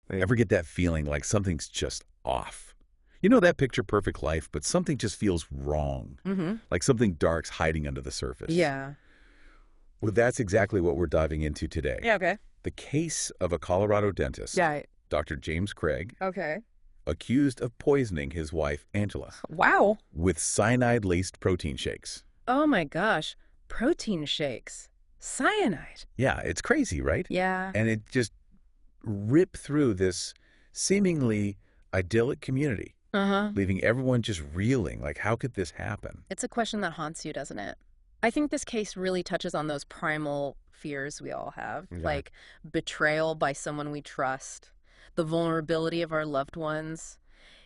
Ever get that feeling like something's just off? You know that picture perfect life, but something just feels wrong. Like something dark's hiding under the surface. Yeah. Well, that's exactly what we're diving into today. Yeah, okay. The case of a Colorado dentist, Yeah. Dr. James Craig, Okay. accused of poisoning his wife, Angela, Wow. with cyanide-laced protein shakes. Oh my gosh. Protein shakes. Cyanide. Yeah, it's crazy, right? Yeah. And it just ripped through this seemingly idyllic community, leaving everyone just reeling. Like, how could this happen? It's a question that haunts you, doesn't it? I think this case really touches on those primal fears we all have, like betrayal by someone we trust, the vulnerability of our loved ones.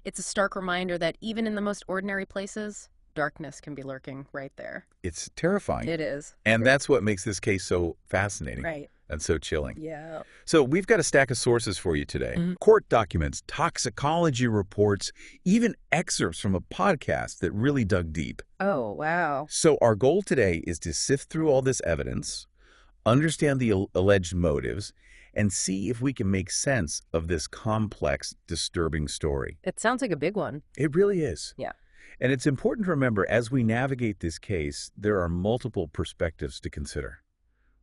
It's a stark reminder that even in the most ordinary places, darkness can be lurking right there. It's terrifying. It is. And that's what makes this case so fascinating. Right. And so chilling. Yeah. So we've got a stack of sources for you today. Court documents, toxicology reports, even excerpts from a podcast that really dug deep. Oh, wow. So our goal today is to sift through all this evidence, understand the alleged motives, and see if we can make sense of this complex, disturbing story. It sounds like a big one. It really is. Yeah. And it's important to remember, as we navigate this case, there are multiple perspectives to consider.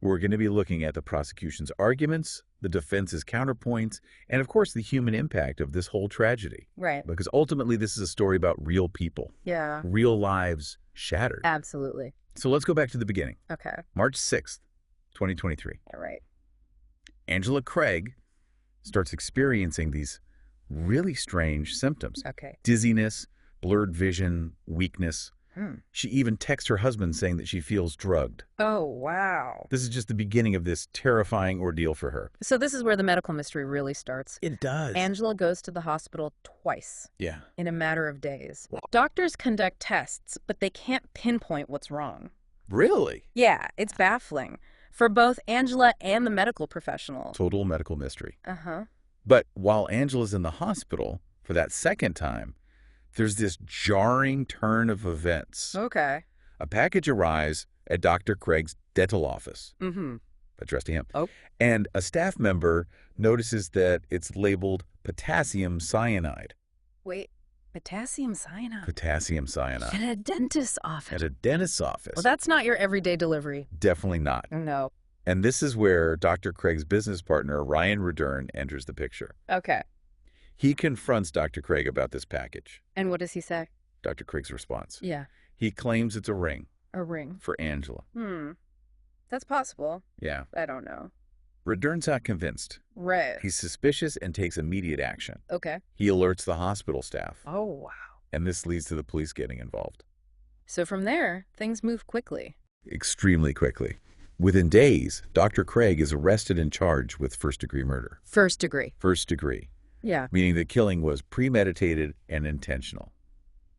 We're going to be looking at the prosecution's arguments, the defense's counterpoints, and of course the human impact of this whole tragedy. Right. Because ultimately this is a story about real people, Yeah. real lives shattered. Absolutely. So let's go back to the beginning. Okay. March 6th, 2023. All right. Angela Craig starts experiencing these really strange symptoms. Okay. Dizziness, blurred vision, weakness. She even texts her husband saying that she feels drugged. Oh, wow. This is just the beginning of this terrifying ordeal for her. So this is where the medical mystery really starts. It does. Angela goes to the hospital twice Yeah. in a matter of days. Doctors conduct tests, but they can't pinpoint what's wrong. Really? Yeah, it's baffling for both Angela and the medical professional. Total medical mystery. Uh-huh. But while Angela's in the hospital for that second time, there's this jarring turn of events. Okay. A package arrives at Dr. Craig's dental office, addressed to him, and a staff member notices that it's labeled potassium cyanide. Wait, potassium cyanide? Potassium cyanide. At a dentist's office? At a dentist's office. Well, that's not your everyday delivery. Definitely not. No. And this is where Dr. Craig's business partner, Ryan Redern, enters the picture. Okay. He confronts Dr. Craig about this package. And what does he say? Dr. Craig's response. Yeah. He claims it's a ring. A ring. For Angela. That's possible. Yeah. I don't know. Redern's not convinced. Right. He's suspicious and takes immediate action. Okay. He alerts the hospital staff. Oh, wow. And this leads to the police getting involved. So from there, things move quickly. Extremely quickly. Within days, Dr. Craig is arrested and charged with first-degree murder. First degree. First degree. Yeah. Meaning the killing was premeditated and intentional.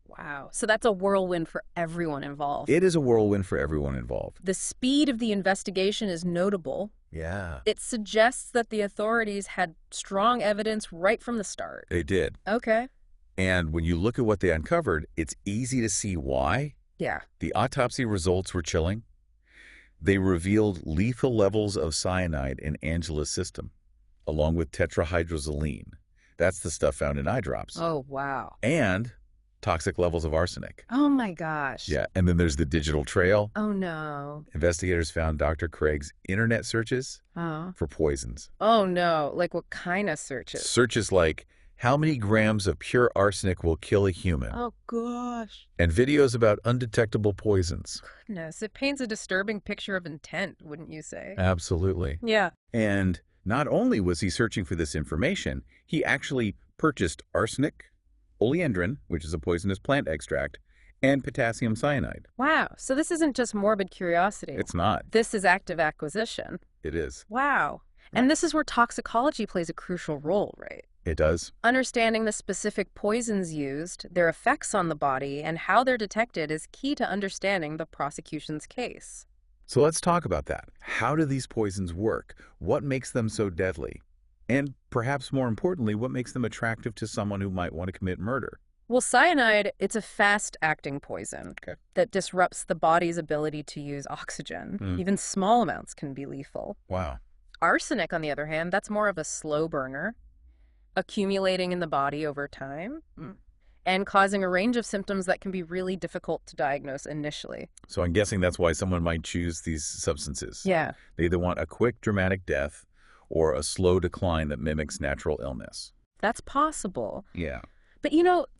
Wow. So that's a whirlwind for everyone involved. It is a whirlwind for everyone involved. The speed of the investigation is notable. Yeah. It suggests that the authorities had strong evidence right from the start. They did. Okay. And when you look at what they uncovered, it's easy to see why. Yeah. The autopsy results were chilling. They revealed lethal levels of cyanide in Angela's system, along with tetrahydrozoline. That's the stuff found in eye drops. Oh, wow. And toxic levels of arsenic. Oh, my gosh. Yeah, and then there's the digital trail. Oh, no. Investigators found Dr. Craig's internet searches for poisons. Oh, no. Like what kind of searches? Searches like, how many grams of pure arsenic will kill a human? Oh, gosh. And videos about undetectable poisons. Goodness, it paints a disturbing picture of intent, wouldn't you say? Absolutely. Yeah. And not only was he searching for this information, he actually purchased arsenic, oleandrin, which is a poisonous plant extract, and potassium cyanide. Wow. So this isn't just morbid curiosity. It's not. This is active acquisition. It is. Wow. And this is where toxicology plays a crucial role, right? It does. Understanding the specific poisons used, their effects on the body, and how they're detected is key to understanding the prosecution's case. So let's talk about that. How do these poisons work? What makes them so deadly? And perhaps more importantly, what makes them attractive to someone who might want to commit murder? Well, cyanide, it's a fast-acting poison that disrupts the body's ability to use oxygen. Even small amounts can be lethal. Wow. Arsenic, on the other hand, that's more of a slow burner. accumulating in the body over time, and causing a range of symptoms that can be really difficult to diagnose initially. So I'm guessing that's why someone might choose these substances. Yeah. They either want a quick, dramatic death or a slow decline that mimics natural illness. That's possible. Yeah. But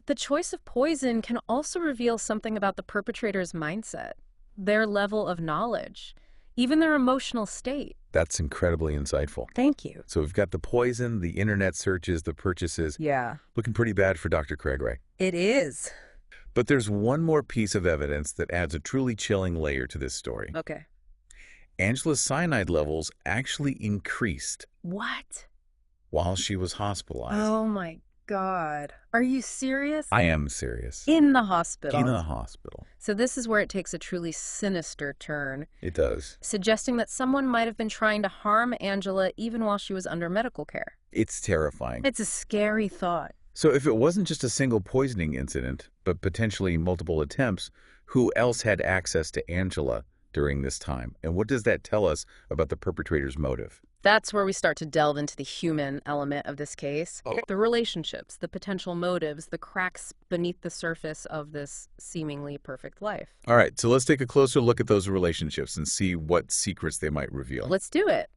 the choice of poison can also reveal something about the perpetrator's mindset, their level of knowledge, even their emotional state. That's incredibly insightful. Thank you. So we've got the poison, the internet searches, the purchases. Yeah. Looking pretty bad for Dr. Craig, right? It is. But there's one more piece of evidence that adds a truly chilling layer to this story. Okay. Angela's cyanide levels actually increased What? while she was hospitalized. Oh my God. Are you serious? I am serious. In the hospital. In a hospital. So this is where it takes a truly sinister turn, It does. suggesting that someone might have been trying to harm Angela even while she was under medical care. It's terrifying. It's a scary thought. So if it wasn't just a single poisoning incident, but potentially multiple attempts, who else had access to Angela during this time? And what does that tell us about the perpetrator's motive? That's where we start to delve into the human element of this case. Oh. The relationships, the potential motives, the cracks beneath the surface of this seemingly perfect life. All right, so let's take a closer look at those relationships and see what secrets they might reveal. Let's do it.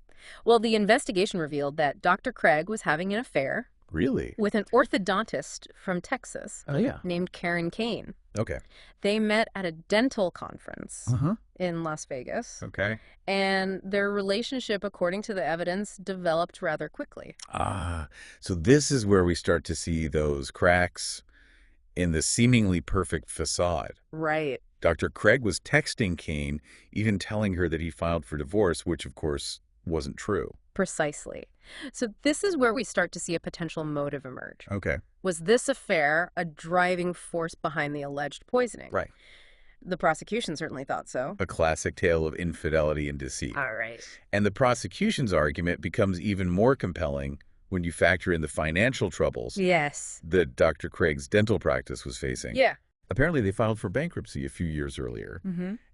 Well, the investigation revealed that Dr. Craig was having an affair Really? with an orthodontist from Texas Oh, yeah. named Karen Kane. Okay. They met at a dental conference Uh-huh. in Las Vegas, Okay. and their relationship, according to the evidence, developed rather quickly. So this is where we start to see those cracks in the seemingly perfect facade. Right. Dr. Craig was texting Kane, even telling her that he filed for divorce, which, of course, wasn't true. Precisely. So this is where we start to see a potential motive emerge. Okay. Was this affair a driving force behind the alleged poisoning? Right. The prosecution certainly thought so. A classic tale of infidelity and deceit. All right. And the prosecution's argument becomes even more compelling when you factor in the financial troubles Yes. that Dr. Craig's dental practice was facing. Yeah. Apparently, they filed for bankruptcy a few years earlier,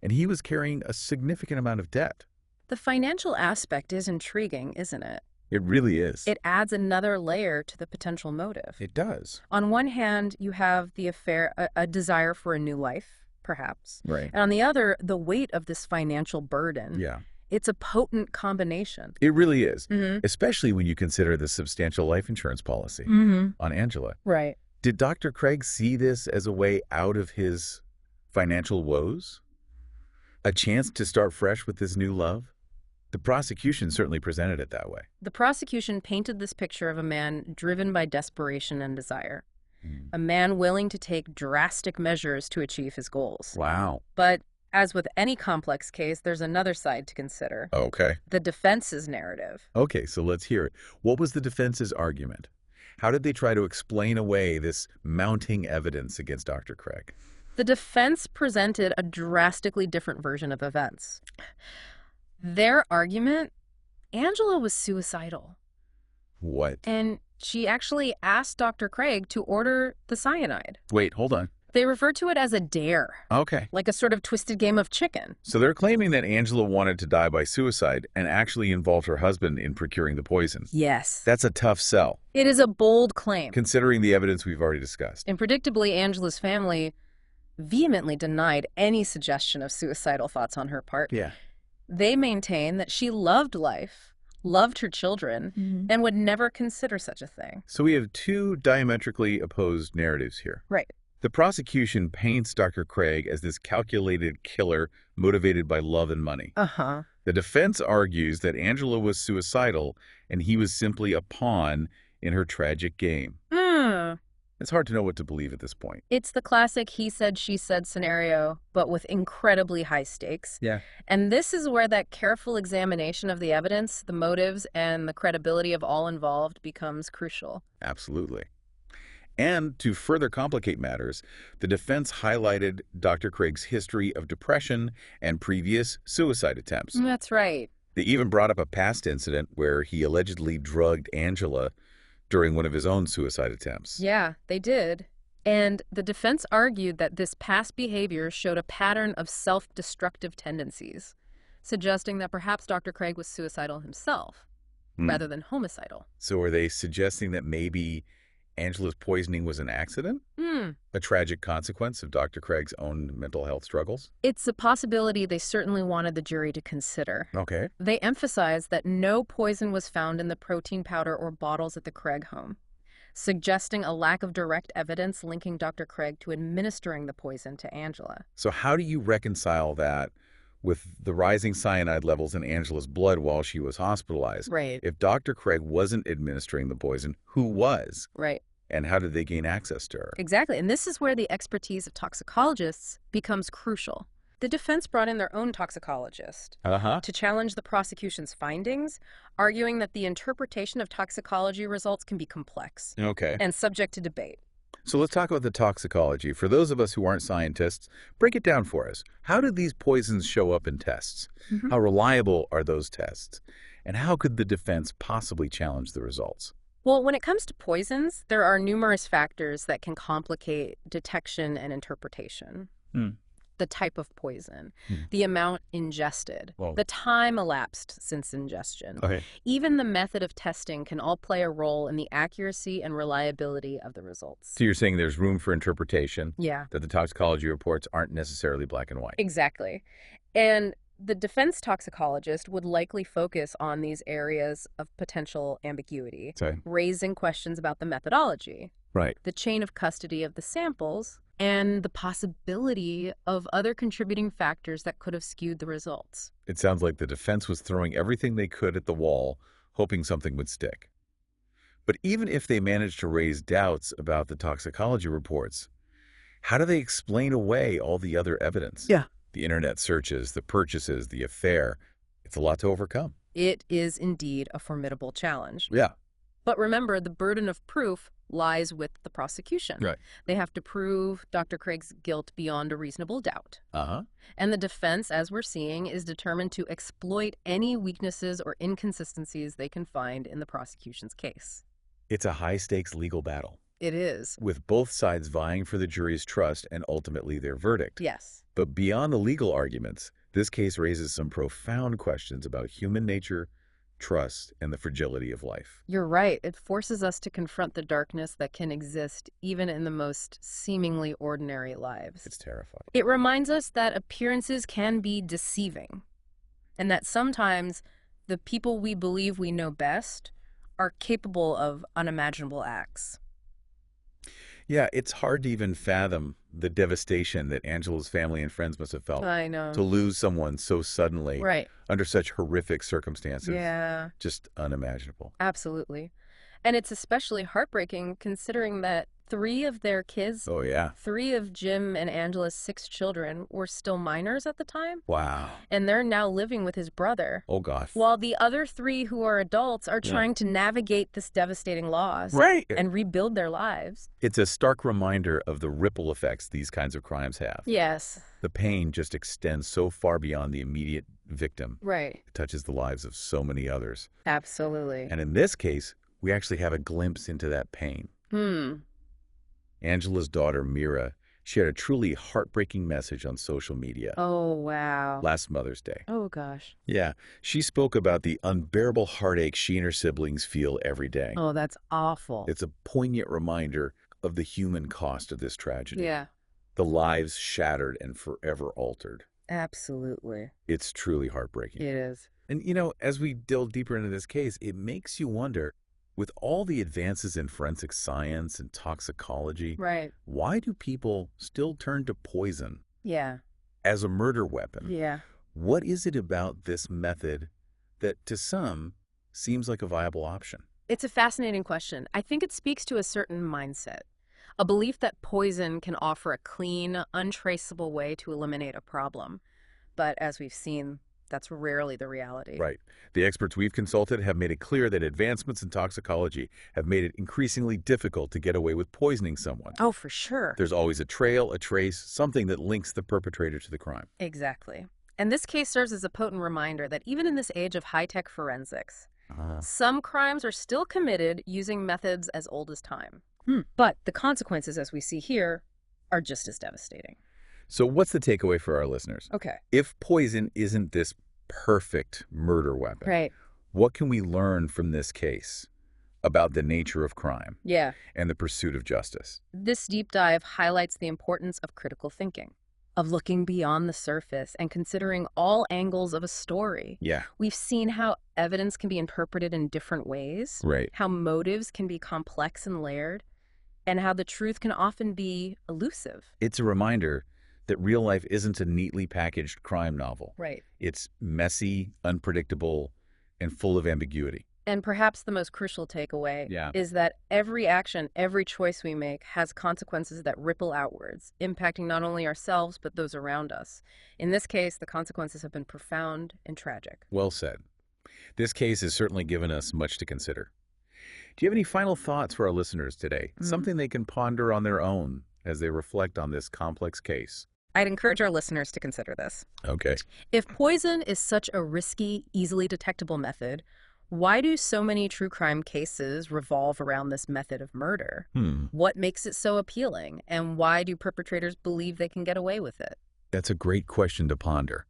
and he was carrying a significant amount of debt. The financial aspect is intriguing, isn't it? It really is. It adds another layer to the potential motive. It does. On one hand, you have the affair, a desire for a new life, perhaps. Right. And on the other, the weight of this financial burden. Yeah. It's a potent combination. It really is, especially when you consider the substantial life insurance policy on Angela. Right. Did Dr. Craig see this as a way out of his financial woes? A chance to start fresh with this new love? The prosecution certainly presented it that way. The prosecution painted this picture of a man driven by desperation and desire, a man willing to take drastic measures to achieve his goals. Wow. But as with any complex case, there's another side to consider. Okay. The defense's narrative. Okay, so let's hear it. What was the defense's argument? How did they try to explain away this mounting evidence against Dr. Craig? The defense presented a drastically different version of events. Their argument, Angela was suicidal. What? And she actually asked Dr. Craig to order the cyanide. Wait, hold on. They refer to it as a dare, Okay. like a sort of twisted game of chicken. So they're claiming that Angela wanted to die by suicide and actually involved her husband in procuring the poison. Yes. That's a tough sell, It is a bold claim. considering the evidence we've already discussed. And predictably, Angela's family vehemently denied any suggestion of suicidal thoughts on her part. Yeah. They maintain that she loved life, loved her children, and would never consider such a thing. So we have two diametrically opposed narratives here. Right. The prosecution paints Dr. Craig as this calculated killer motivated by love and money. Uh-huh. The defense argues that Angela was suicidal and he was simply a pawn in her tragic game. It's hard to know what to believe at this point. It's the classic he said, she said scenario, but with incredibly high stakes. Yeah. And this is where that careful examination of the evidence, the motives, and the credibility of all involved becomes crucial. Absolutely. And to further complicate matters, the defense highlighted Dr. Craig's history of depression and previous suicide attempts. That's right. They even brought up a past incident where he allegedly drugged Angela during one of his own suicide attempts. Yeah, they did. And the defense argued that this past behavior showed a pattern of self-destructive tendencies, suggesting that perhaps Dr. Craig was suicidal himself. rather than homicidal. So are they suggesting that maybe Angela's poisoning was an accident? A tragic consequence of Dr. Craig's own mental health struggles? It's a possibility they certainly wanted the jury to consider. Okay. They emphasize that no poison was found in the protein powder or bottles at the Craig home, suggesting a lack of direct evidence linking Dr. Craig to administering the poison to Angela. So how do you reconcile that with the rising cyanide levels in Angela's blood while she was hospitalized? Right. If Dr. Craig wasn't administering the poison, who was? Right. And how did they gain access to her? Exactly. And this is where the expertise of toxicologists becomes crucial. The defense brought in their own toxicologist to challenge the prosecution's findings, arguing that the interpretation of toxicology results can be complex Okay. and subject to debate. So let's talk about the toxicology. For those of us who aren't scientists, break it down for us. How do these poisons show up in tests? How reliable are those tests? And how could the defense possibly challenge the results? Well, when it comes to poisons, there are numerous factors that can complicate detection and interpretation. The type of poison, the amount ingested, the time elapsed since ingestion. Even the method of testing can all play a role in the accuracy and reliability of the results. So you're saying there's room for interpretation? Yeah. That the toxicology reports aren't necessarily black and white? Exactly. And the defense toxicologist would likely focus on these areas of potential ambiguity, raising questions about the methodology, the chain of custody of the samples, and the possibility of other contributing factors that could have skewed the results. It sounds like the defense was throwing everything they could at the wall, hoping something would stick. But even if they managed to raise doubts about the toxicology reports, how do they explain away all the other evidence? The internet searches, the purchases, the affair. It's a lot to overcome. It is indeed a formidable challenge. Yeah. But remember, the burden of proof lies with the prosecution. They have to prove Dr. Craig's guilt beyond a reasonable doubt. And the defense, as we're seeing, is determined to exploit any weaknesses or inconsistencies they can find in the prosecution's case. It's a high-stakes legal battle. It is. With both sides vying for the jury's trust and ultimately their verdict. Yes. But beyond the legal arguments, this case raises some profound questions about human nature, trust, and the fragility of life. You're right. It forces us to confront the darkness that can exist even in the most seemingly ordinary lives. It's terrifying. It reminds us that appearances can be deceiving, and that sometimes the people we believe we know best are capable of unimaginable acts. Yeah, it's hard to even fathom the devastation that Angela's family and friends must have felt. I know. To lose someone so suddenly, under such horrific circumstances. Yeah. Just unimaginable. Absolutely. And it's especially heartbreaking considering that 3 of their kids, 3 of Jim and Angela's 6 children, were still minors at the time. Wow. And they're now living with his brother. Oh, gosh. While the other 3 who are adults are trying to navigate this devastating loss and rebuild their lives. It's a stark reminder of the ripple effects these kinds of crimes have. Yes. The pain just extends so far beyond the immediate victim. Right. It touches the lives of so many others. Absolutely. And in this case, we actually have a glimpse into that pain. Angela's daughter, Mira, shared a truly heartbreaking message on social media. Oh, wow. Last Mother's Day. Oh, gosh. Yeah. She spoke about the unbearable heartache she and her siblings feel every day. Oh, that's awful. It's a poignant reminder of the human cost of this tragedy. Yeah. The lives shattered and forever altered. Absolutely. It's truly heartbreaking. It is. And, you know, as we delve deeper into this case, it makes you wonder, with all the advances in forensic science and toxicology, why do people still turn to poison as a murder weapon? What is it about this method that, to some, seems like a viable option? It's a fascinating question. I think it speaks to a certain mindset, a belief that poison can offer a clean, untraceable way to eliminate a problem. But as we've seen, that's rarely the reality. Right. The experts we've consulted have made it clear that advancements in toxicology have made it increasingly difficult to get away with poisoning someone. Oh, for sure. There's always a trail, a trace, something that links the perpetrator to the crime. Exactly. And this case serves as a potent reminder that even in this age of high-tech forensics, some crimes are still committed using methods as old as time. But the consequences, as we see here, are just as devastating. So what's the takeaway for our listeners? Okay. If poison isn't this perfect murder weapon, What can we learn from this case about the nature of crime Yeah. and the pursuit of justice? This deep dive highlights the importance of critical thinking, of looking beyond the surface and considering all angles of a story. Yeah, We've seen how evidence can be interpreted in different ways, right. how motives can be complex and layered, and how the truth can often be elusive. It's a reminder that real life isn't a neatly packaged crime novel. Right. It's messy, unpredictable, and full of ambiguity. And perhaps the most crucial takeaway Yeah. is that every action, every choice we make has consequences that ripple outwards, impacting not only ourselves, but those around us. In this case, the consequences have been profound and tragic. Well said. This case has certainly given us much to consider. Do you have any final thoughts for our listeners today? Something they can ponder on their own as they reflect on this complex case? I'd encourage our listeners to consider this. Okay. If poison is such a risky, easily detectable method, why do so many true crime cases revolve around this method of murder? What makes it so appealing, and why do perpetrators believe they can get away with it? That's a great question to ponder.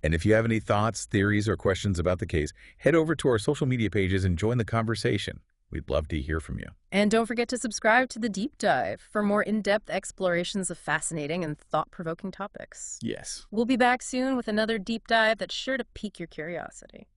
And if you have any thoughts, theories, or questions about the case, head over to our social media pages and join the conversation. We'd love to hear from you. And don't forget to subscribe to The Deep Dive for more in-depth explorations of fascinating and thought-provoking topics. Yes. We'll be back soon with another deep dive that's sure to pique your curiosity.